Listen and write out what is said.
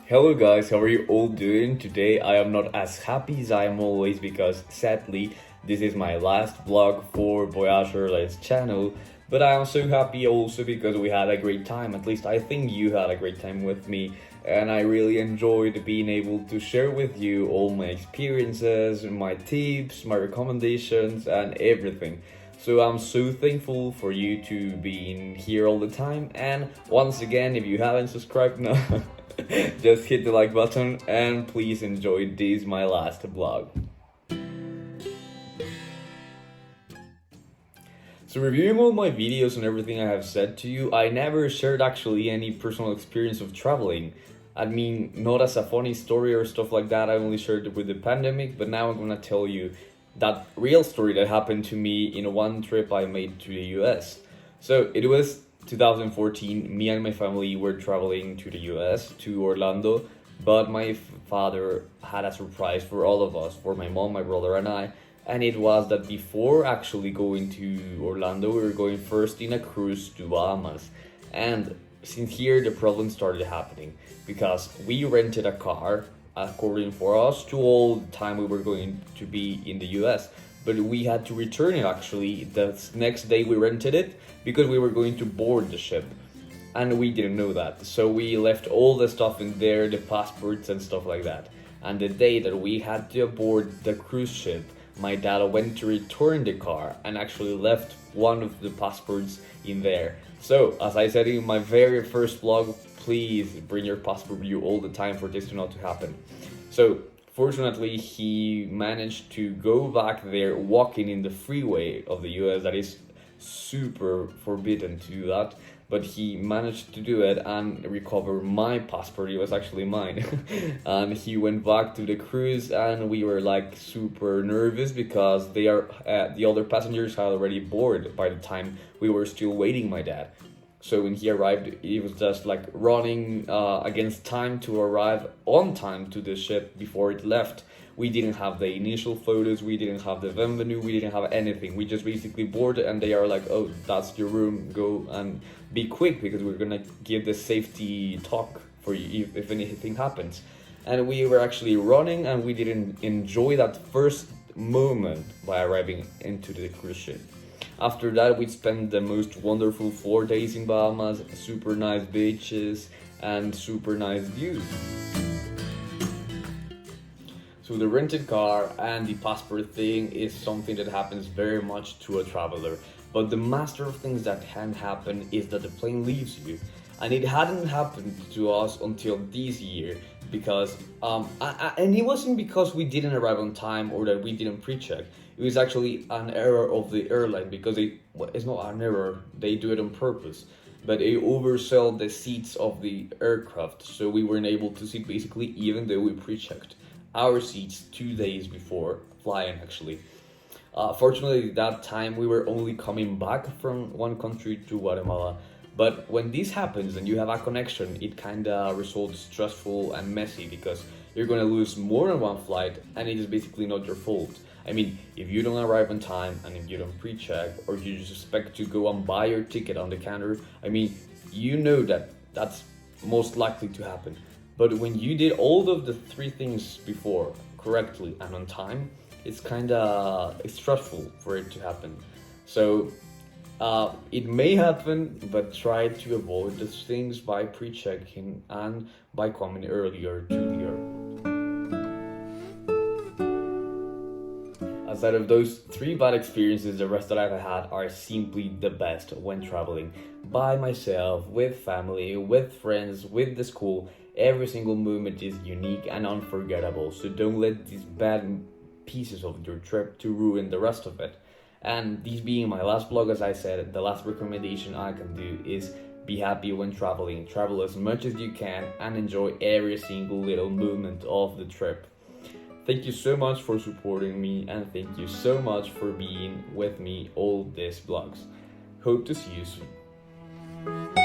Hello guys, how are you all doing? Today I am not as happy as I am always because sadly this is my last vlog for Voyager's channel, but I am so happy also because we had a great time. At least I think you had a great time with me, and I really enjoyed being able to share with you all my experiences, my tips, my recommendations and everything. So I'm so thankful for you to being here all the time, and once again, if you haven't subscribed now, just hit the like button and please enjoy this my last vlog. So reviewing all my videos and everything I have said to you, I never shared actually any personal experience of traveling. I mean, not as a funny story or stuff like that, I only shared it with the pandemic, but now I'm gonna tell you that real story that happened to me in one trip I made to the US. So it was 2014, me and my family were traveling to the US, to Orlando, but my father had a surprise for all of us, for my mom, my brother and I, and it was that before actually going to Orlando, we were going first in a cruise to Bahamas. And since here the problem started happening, because we rented a car according for us to all the time we were going to be in the US, but we had to return it actually the next day we rented it because we were going to board the ship, and we didn't know that. So we left all the stuff in there, the passports and stuff like that. And the day that we had to board the cruise ship, my dad went to return the car and actually left one of the passports in there. So as I said in my very first vlog, please bring your passport with you all the time for this to not to happen. So fortunately, he managed to go back there walking in the freeway of the US. That is super forbidden to do that, but he managed to do it and recover my passport. It was actually mine. And he went back to the cruise, and we were like super nervous because the other passengers had already boarded by the time we were still waiting my dad. So when he arrived, he was just like running against time to arrive on time to the ship before it left. We didn't have the initial photos, we didn't have the venue, we didn't have anything. We just basically boarded, and they are like, oh, that's your room, go and be quick because we're gonna give the safety talk for you if anything happens. And we were actually running, and we didn't enjoy that first moment by arriving into the cruise ship. After that, we spent the most wonderful 4 days in Bahamas, super nice beaches and super nice views. So the rented car and the passport thing is something that happens very much to a traveler. But the master of things that can happen is that the plane leaves you. And it hadn't happened to us until this year, because and it wasn't because we didn't arrive on time or that we didn't pre-check. It was actually an error of the airline, because it's not an error, they do it on purpose, but they oversell the seats of the aircraft, so we weren't able to sit basically even though we pre-checked our seats 2 days before flying actually. Fortunately, that time we were only coming back from one country to Guatemala. But when this happens and you have a connection, it kinda results stressful and messy because you're gonna lose more than one flight, and it is basically not your fault. I mean, if you don't arrive on time and if you don't pre-check, or you just expect to go and buy your ticket on the counter, I mean, you know that that's most likely to happen. But when you did all of the three things before correctly and on time, it's kinda stressful for it to happen. So it may happen, but try to avoid those things by pre-checking and by coming earlier to the airport. Aside of those three bad experiences, the rest that I've had are simply the best when traveling. By myself, with family, with friends, with the school. Every single moment is unique and unforgettable, so don't let these bad pieces of your trip to ruin the rest of it. And these being my last vlog, as I said, the last recommendation I can do is be happy when traveling. Travel as much as you can and enjoy every single little moment of the trip. Thank you so much for supporting me, and thank you so much for being with me all these vlogs. Hope to see you soon.